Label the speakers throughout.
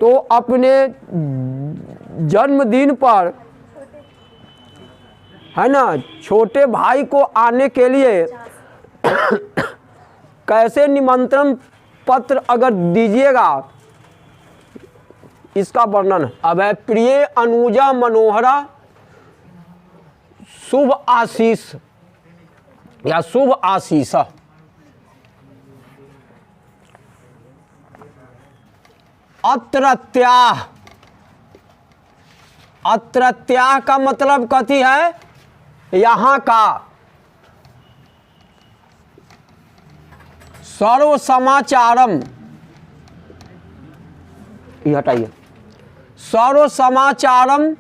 Speaker 1: तो अपने जन्मदिन पर, है ना, छोटे भाई को आने के लिए कैसे निमंत्रण पत्र अगर दीजिएगा, इसका वर्णन अब है। प्रिय अनुजा मनोहरा, शुभ आशीष या शुभ आशीष। अत्रत्याह, अत्रत्याह का मतलब कथी है? यहाँ का। सर्व समाचारम, ये हटाइए, सर्व समाचारम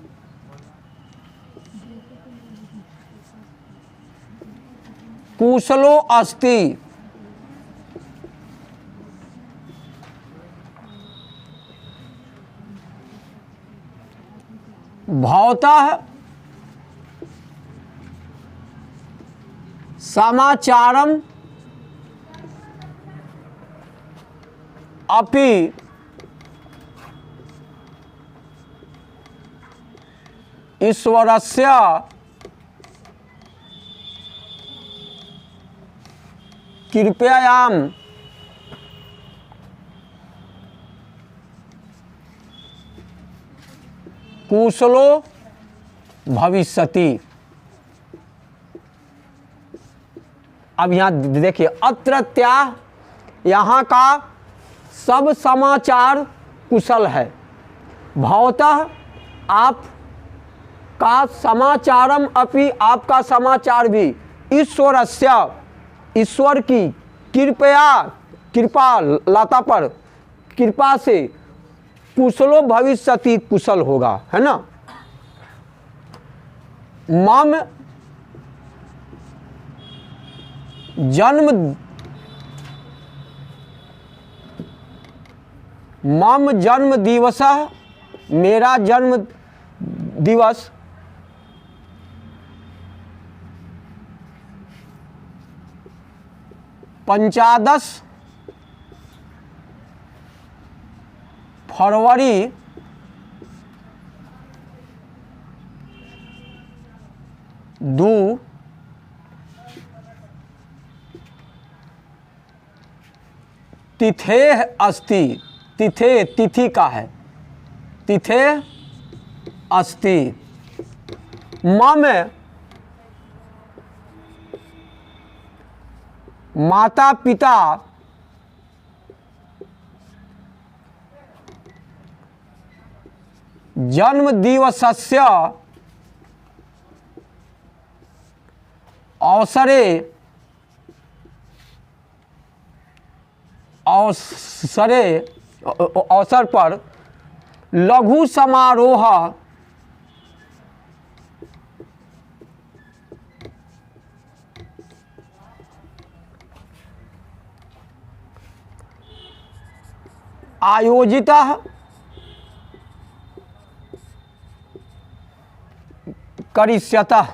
Speaker 1: कुशलो अस्ति, भवतः समाचारम अपि ईश्वरस्य कृपयायां कुशलो भविष्यति। अब यहाँ देखिए, अत्रत्याह, यहाँ का सब समाचार कुशल है। भवतः, आप का समाचारम अपि, आपका समाचार भी, ईश्वरस्य, ईश्वर की कृपया, कृपा लता पर, कृपा से, कुशलो भविष्यति, कुशल होगा, है ना। मम जन्म दिवस, मेरा जन्म दिवस 15 फरवरी 2 तिथे अस्ति, तिथे तिथि का है, तिथे अस्ति। मम माता पिता जन्म दिवसस्य अवसरे अवसर पर लघु समारोह आयोजितः करिष्यतः।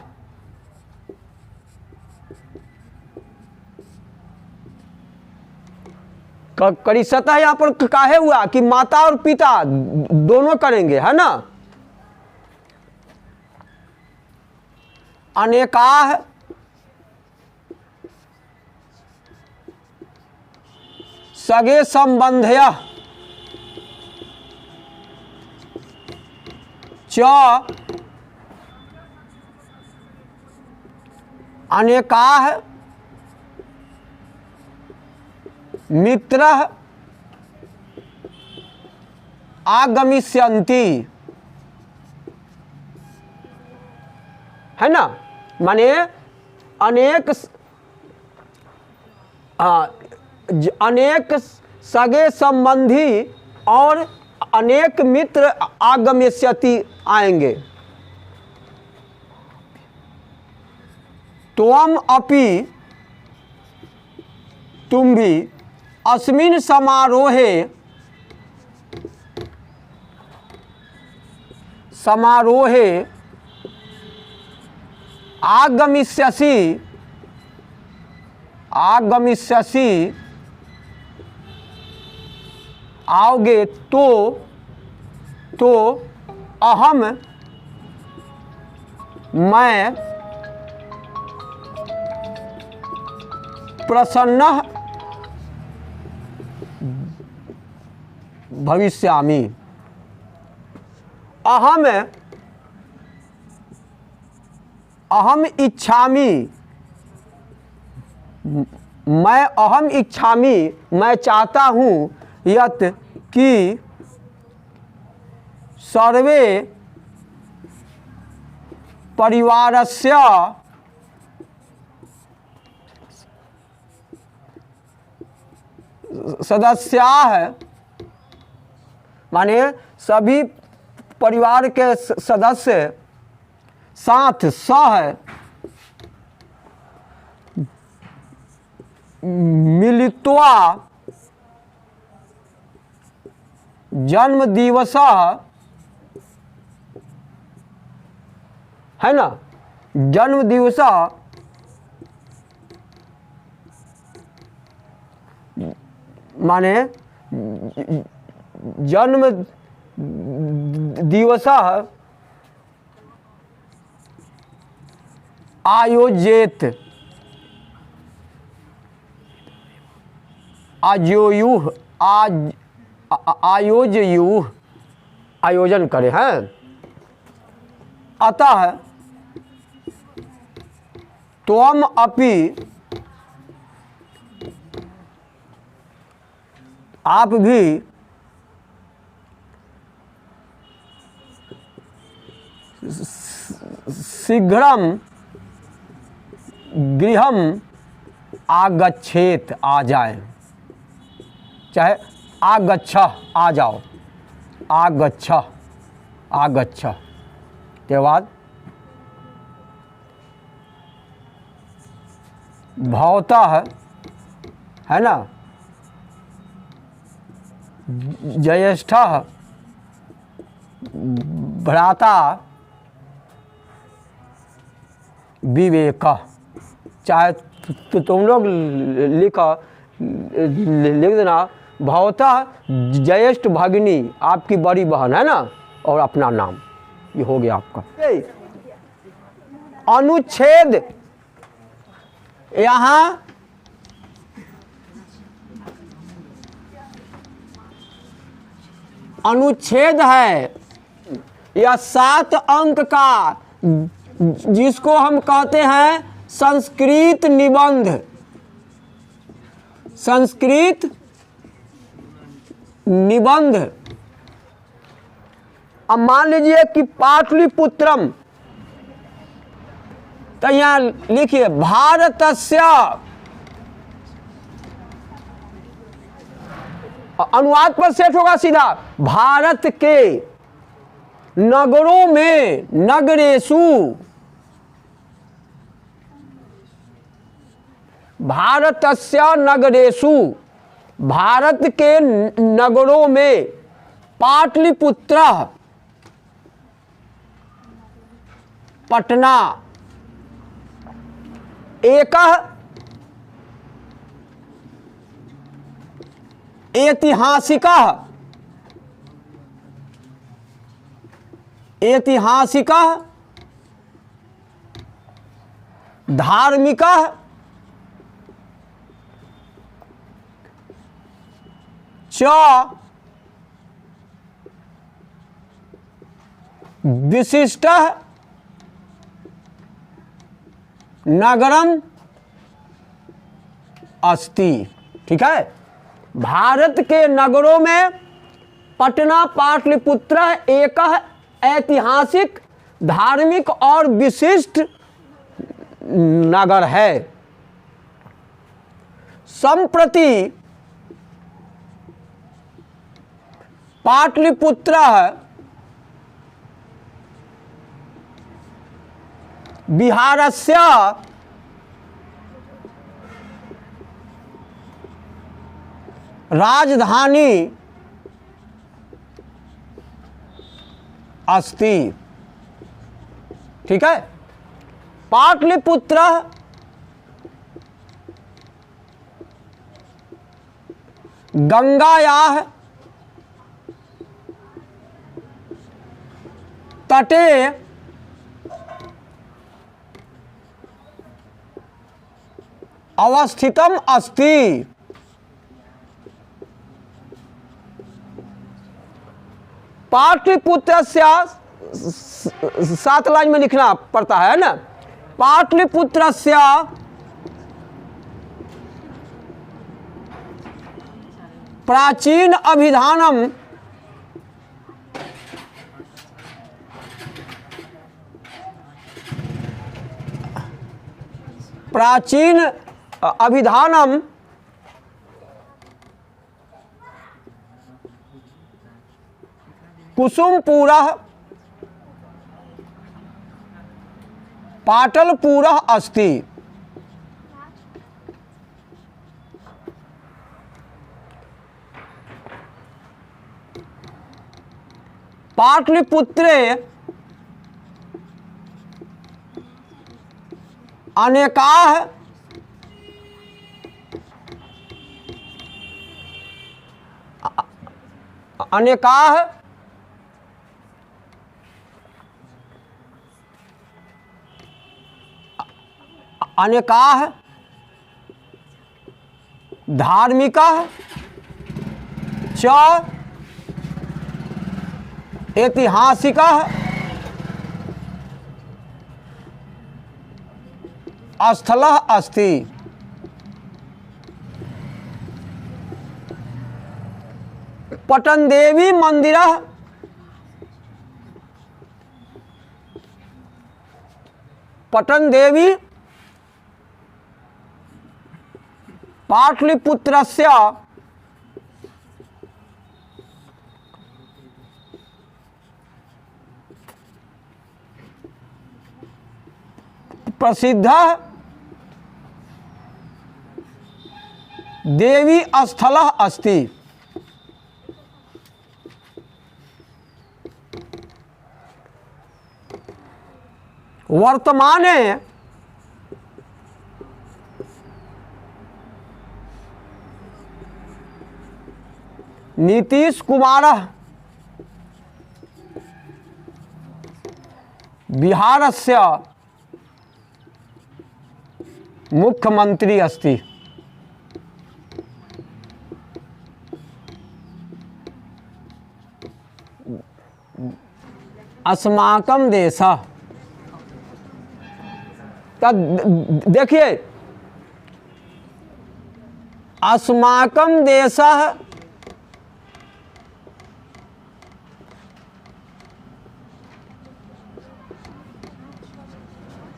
Speaker 1: करिष्यतः यहाँ पर काहे हुआ कि माता और पिता दोनों करेंगे, है ना। अनेकाः सगे संबंधयः च अनेकाः मित्रः आगमिष्यन्ति, है ना। माने अनेक सगे संबंधी और अनेक मित्र आगमिष्यति, आएंगे। त्वम अपि, तुम भी, अस्मिन् समारोहे आगमिष्यसि, आओगे तो तो अहम मैं प्रसन्नः भविष्यामि। अहम इच्छामि, मैं अहम इच्छामि, मैं चाहता हूँ यत कि सर्वे परिवारस्य सदस्याः, माने सभी परिवार के सदस्य साथ सह मिलित्वा जन्म दिवस है ना, जन्म दिवस माने जन्म दिवस आयोजित आयोयुः आयोजयुः आयोजन करे हैं। अतः त्वम अपि, आप भी शीघ्रम गृहम आगच्छेत, आ जाए, चाहे आगच्छ, आ जाओ, आगच्छ, आगच्छ के बाद भवतः है ना, ज्येष्ठ भ्राता विवेक, चाहे तुम लोग लिख देना, भवतः ज्येष्ठ भगिनी, आपकी बड़ी बहन है ना, और अपना नाम, ये हो गया आपका। अनुच्छेद, यहाँ अनुच्छेद है, यह 7 अंक का, जिसको हम कहते हैं संस्कृत निबंध। संस्कृत निबंध। अब मान लीजिए कि पाटलिपुत्रम, तो यहाँ लिखिए भारतस्य, अनुवाद पर सेट होगा सीधा, भारत के नगरों में, नगरेषु, भारतस्य नगरेषु, भारत के नगरों में, पाटलिपुत्र, पटना, एक ऐतिहासिक, ऐतिहासिक धार्मिक च विशिष्ट नगरम अस्ति। ठीक है, भारत के नगरों में पटना पाटलिपुत्र एक ऐतिहासिक, धार्मिक और विशिष्ट नगर है। संप्रति पाटलिपुत्र बिहारस्य राजधानी अस्ति। ठीक है, पाटलिपुत्र गंगायाः तटे अवस्थितम अस्ति। पाटलिपुत्रस्य 7 लाइन में लिखना पड़ता है ना। पाटलिपुत्रस्य प्राचीन अभिधानम कुसुमपुरः पाटलपुरः अस्ति। पाटलिपुत्रे अनेकाः धार्मिकाः च ऐतिहासिकाः स्थलः अस्ति। पटनदेवी मंदिरः पटनदेवी पाटलिपुत्रस्य प्रसिद्धः देवी स्थलः अस्ति। वर्तमाने नीतीश कुमारः बिहारस्य मुख्यमंत्री अस्ति। अस्माकं देशः, देखिए अस्माकं देशः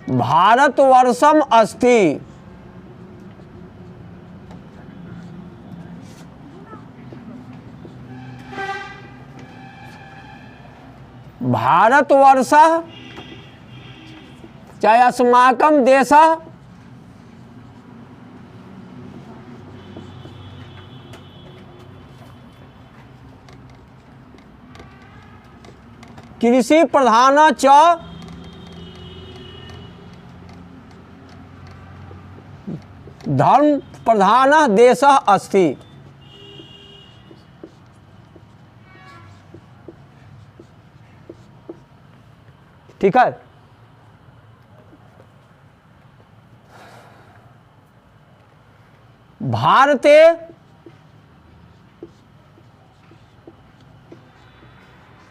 Speaker 1: भारतवर्षम अस्ति। भारतवर्षः चाहे अस्माकं देशः कृषि प्रधान च धर्म प्रधान देशः अस्ति। ठीक है। भारते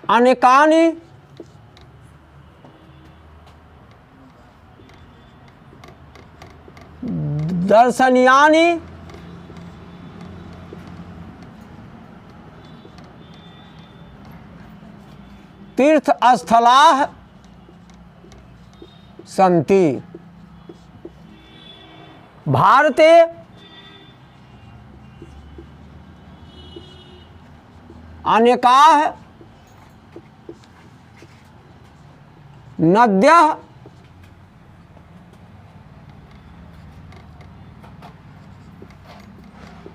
Speaker 1: अनेकानि दर्शनीयानि तीर्थस्थलाः सन्ति। भारते अनेकाः नद्यः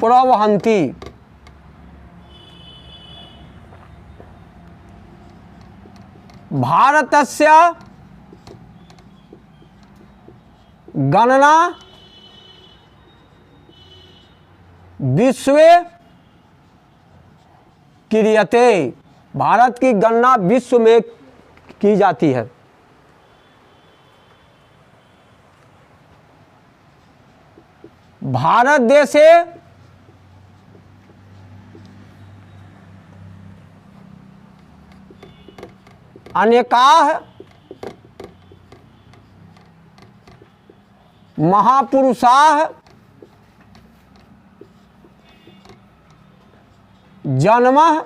Speaker 1: प्रवहन्ति। भारतस्य गणना विश्वे क्रियते। भारत की गणना विश्व में की जाती है। भारत देशे अनेकाः महापुरुषाः जन्मः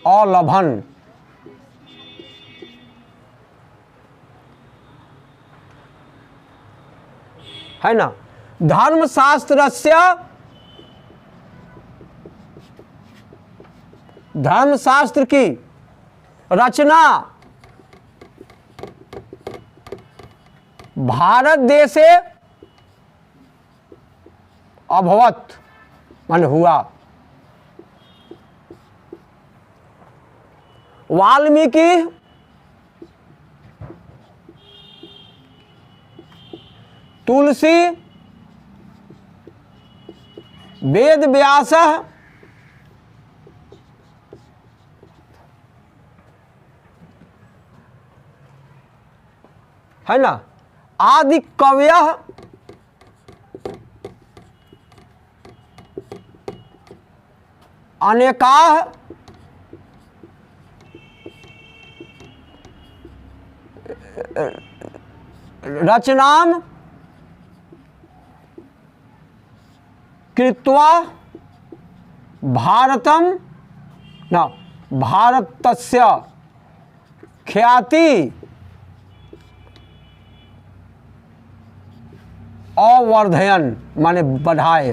Speaker 1: अलभन्। है ना। धर्मशास्त्रस्य धर्मशास्त्र की रचना भारत देशे अभवत् मन हुआ। वाल्मीकि तुलसी वेद व्यास है ना आदि कवयः अनेकाः रचनां कृत्वा भारतं न भारतस्य ख्याति अवर्धयन् माने बढ़ाए।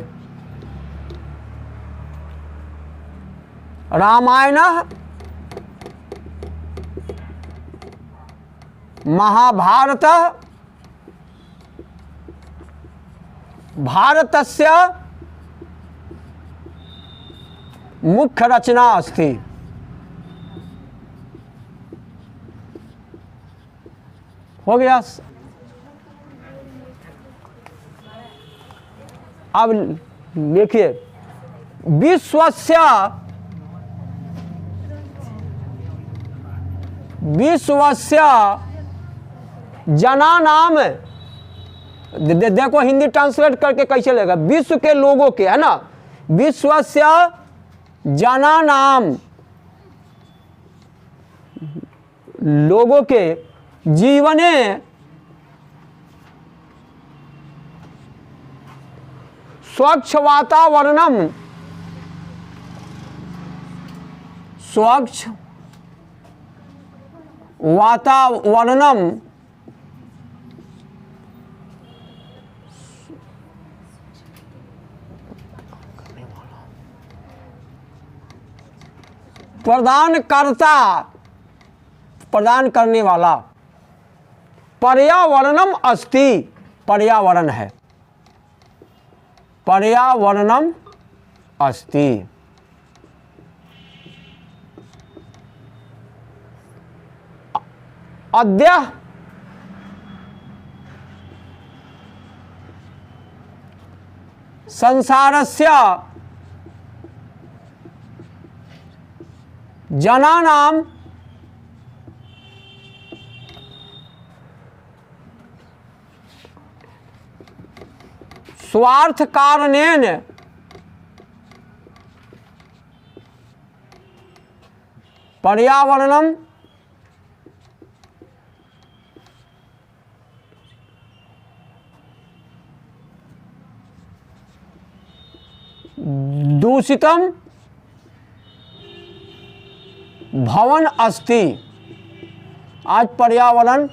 Speaker 1: रामायण महाभारत भारतस्य मुख्य रचना अस्ति। हो गया। अब देखिए विश्वस्य जनानाम देखो हिंदी ट्रांसलेट करके कैसे लगेगा। विश्व के लोगों के है ना विश्वस्य जनानाम लोगों के जीवने स्वच्छ वातावरणम प्रदान करने वाला पर्यावरणम अस्ति पर्यावरण है पर्यावरणम अस्ति। अद्य संसारस्य जनानां स्वार्थ कारणेन पर्यावरणम दूषितम भवन अस्ति। आज पर्यावरण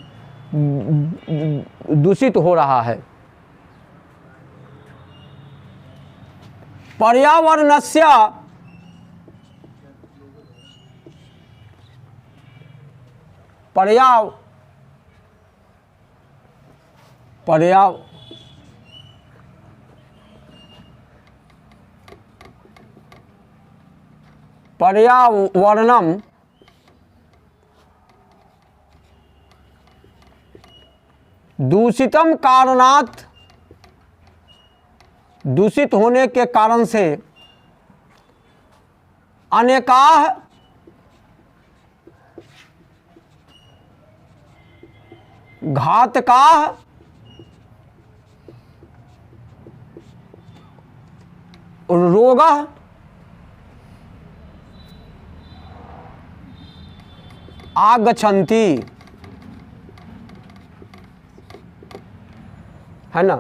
Speaker 1: दूषित हो रहा है। पर्यावरणस्य पर्यावरणम दूषितम कारणात् दूषित होने के कारण से अनेकाः घातकाः रोगाः आगच्छन्ति, है ना।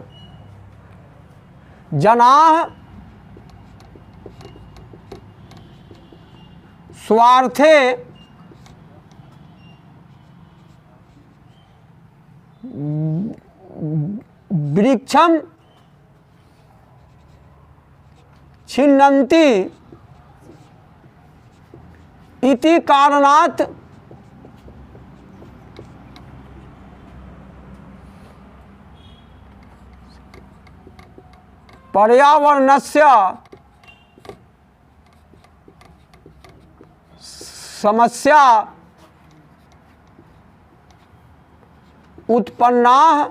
Speaker 1: जनाः स्वार्थे वृक्षं छिन्नन्ति इति कारणात् पर्यावरणस्य समस्या उत्पन्नाः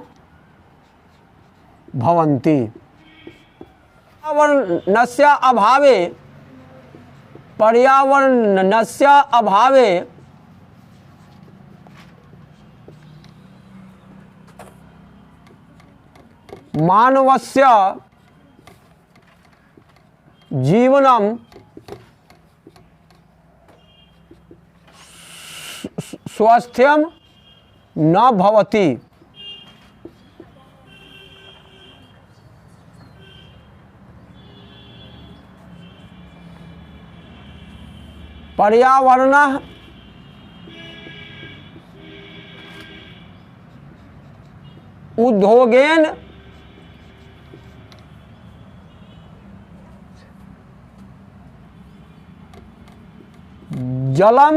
Speaker 1: भवन्ति। पर्यावरणस्य अभावे मानवस्य जीवनं स्वस्थ्यं न भवति। पर्यावरणः उद्योगेन जलम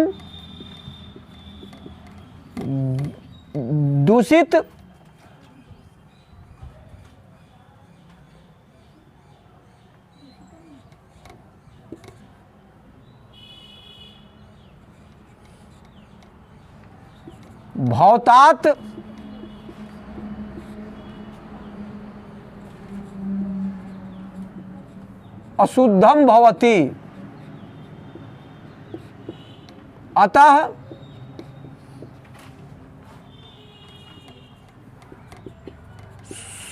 Speaker 1: दूषित भवतात् अशुद्धं भवति। अतः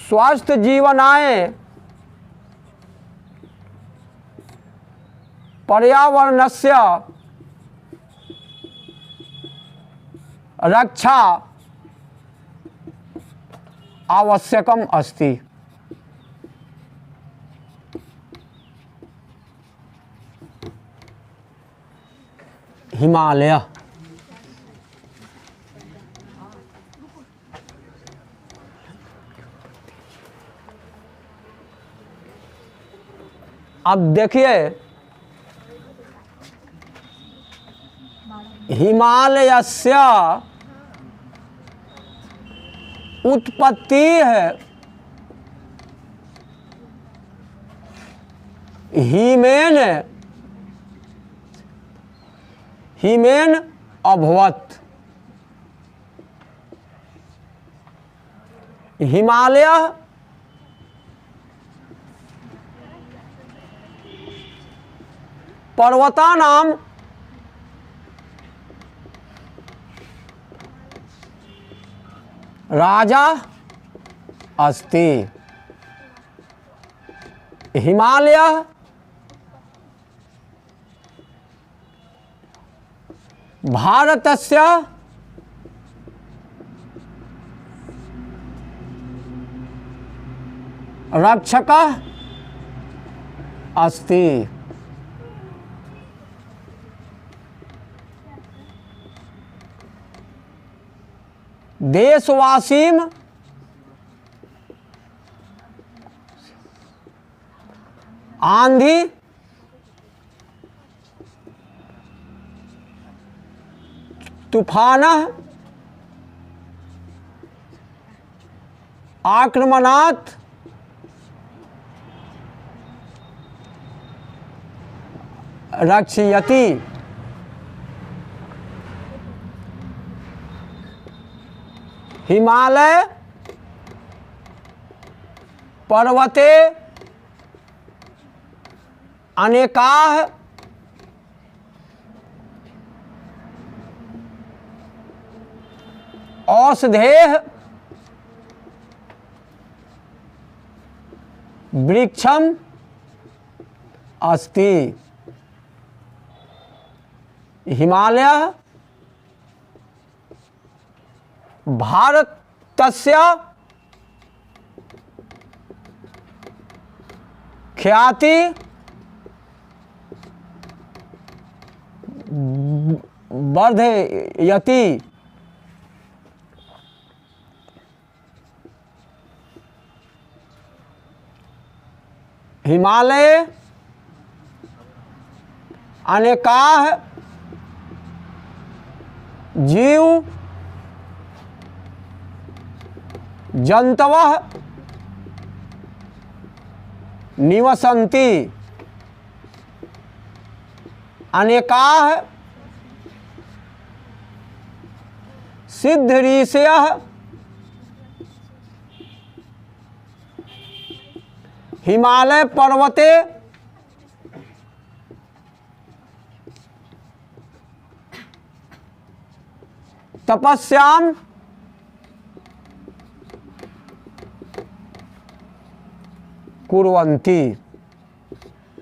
Speaker 1: स्वस्थ जीवनाय पर्यावरणस्य रक्षा आवश्यकम् अस्ति। हिमालय अब देखिए, हिमालयस्य उत्पत्ति है हिमेन अभवत्। हिमालय पर्वतानां राजा अस्ति। हिमालय भारतस्य रक्षकः अस्ति। देशवासीं आंधी तूफान आक्रमणात् रक्षयति। हिमालय पर्वते अनेकाः औषधेः वृक्षम अस्ति। हिमालय भारतस्य ख्याति वर्धयति। हिमालये अनेकाः जीव जन्तवः निवसन्ति। अनेकाः सिद्धऋषयः हिमालय पर्वते तपस्यां कुर्वन्ति।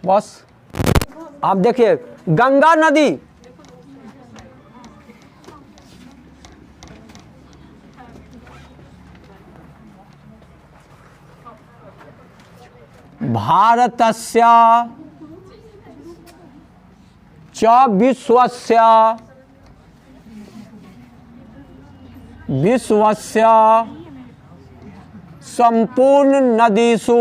Speaker 1: बस आप देखिए गंगा नदी भारतस्य च विश्वस्य संपूर्ण नदीषु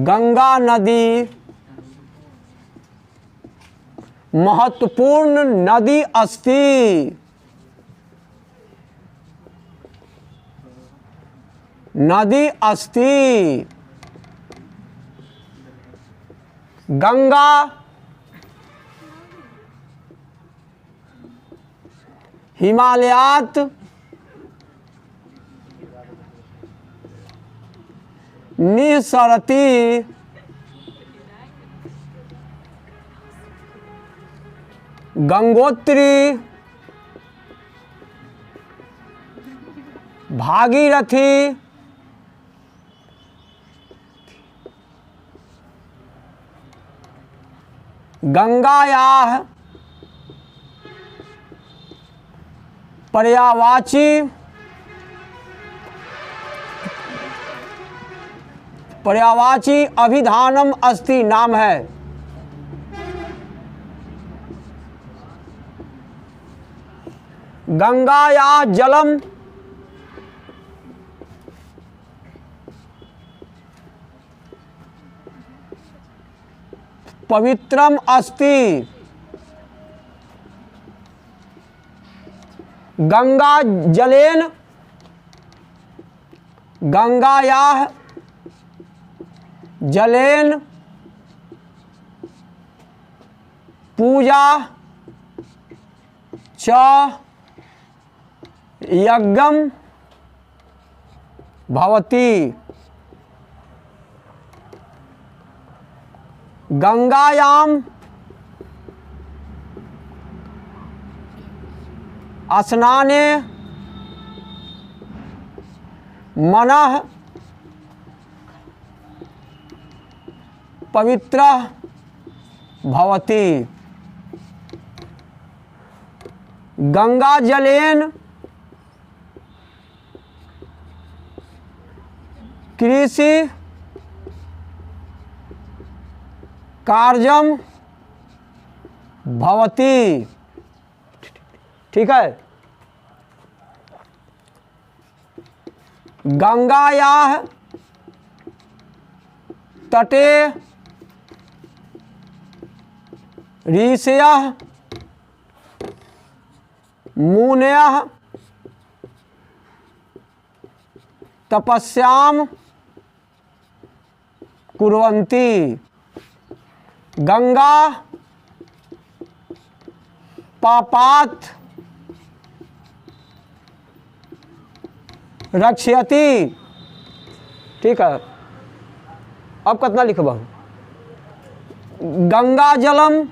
Speaker 1: गंगा नदी महत्वपूर्ण नदी अस्ति। गंगा हिमालयात् निःसरति। गंगोत्री भागीरथी गंगायाः पर्यावाची अभिधानम अस्ति नाम है। गंगाया जलम पवित्रम अस्ति। गंगा जलेन गंगायाः जलेन पूजा च यज्ञम भवति। गंगायाम स्नाने मनः पवित्रः भवति। गंगा जलेन कृषि कार्यम भवति। ठीक है। गंगायाः तटे ऋषयः मुनयः तपस्यां कुर्वन्ति। गंगा पापात् रक्षयति। ठीक है। अब कितना लिखबा? गंगा जलम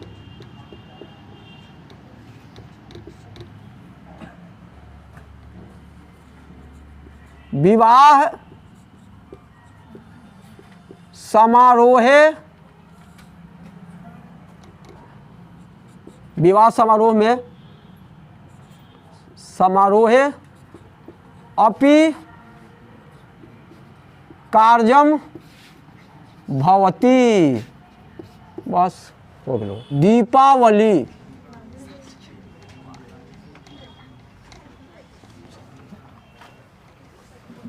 Speaker 1: विवाह समारोहे, विवाह समारोह में समारोहे अपि कार्यम भवति। बस हो गया। दीपावली,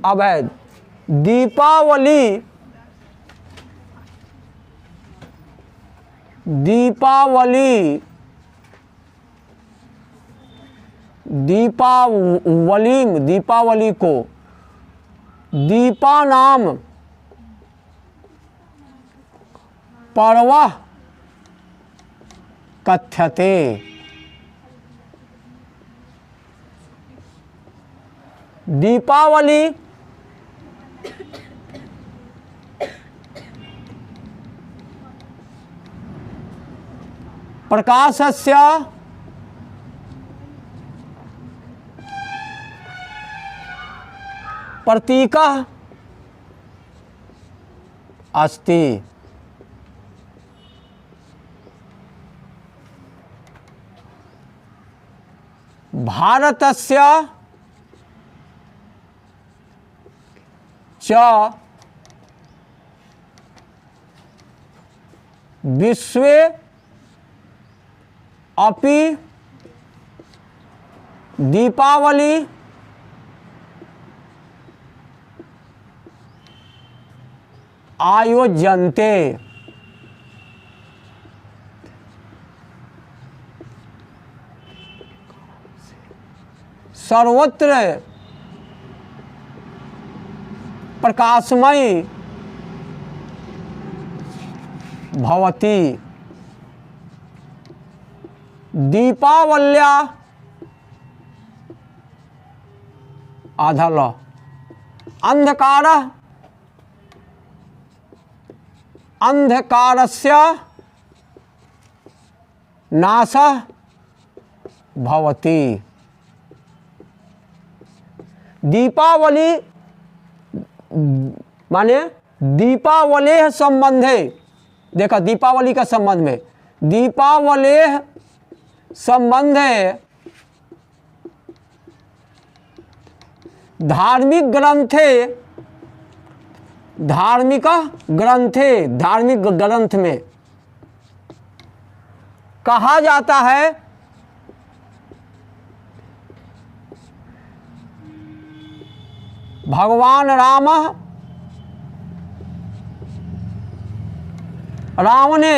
Speaker 1: अब है दीपावली, दीपावली, दीपावली, दीपावली को दीपा नाम पर्व कथ्यते। दीपावली प्रकाशस्य प्रतीकः अस्ति। भारतस्य च विश्वे अपि दीपावली आयोज्यन्ते। सर्वत्र प्रकाशमय भवति। दीपावल्या आधल अंधकारः अंधकारस्य नाशः भवति। दीपावली माने दीपावली संबंधे, देखा दीपावली का संबंध में, दीपावली संबंधे धार्मिक ग्रंथे, धार्मिक ग्रंथे, धार्मिक ग्रंथ में कहा जाता है भगवान राम ने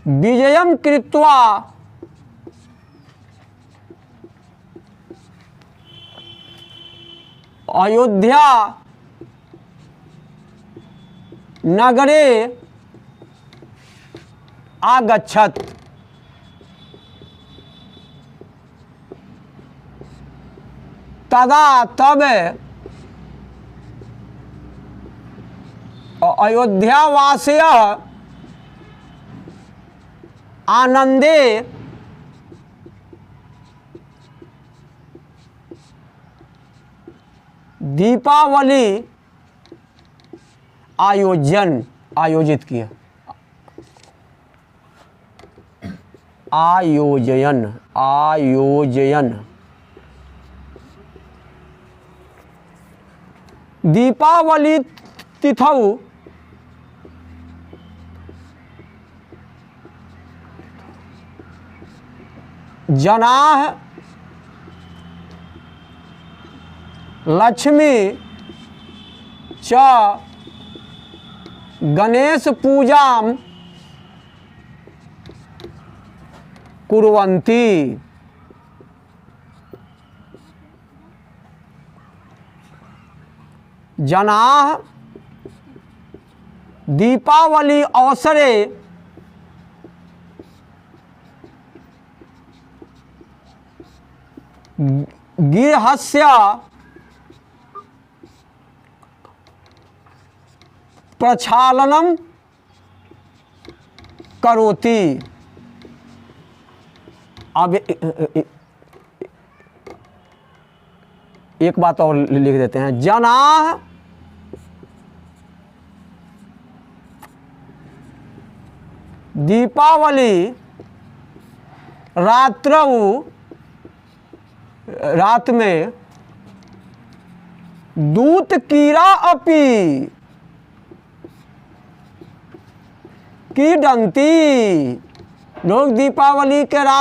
Speaker 1: विजयम कृत्वा अयोध्या नगरे आगच्छत्। तदा तब अयोध्यावासियः आनंदे दीपावली आयोजित किया। आयोजन दीपावली तिथौ जनाः लक्ष्मी च गणेश पूजां कुर्वन्ति। जनाः दीपावली अवसरे गृहस्य प्रक्षालनं करोति। अब एक बात और लिख देते हैं, जनाः दीपावली रात्रौ, रात में दूत कीड़ा अपि कीडन्ति। लोग दीपावली के रात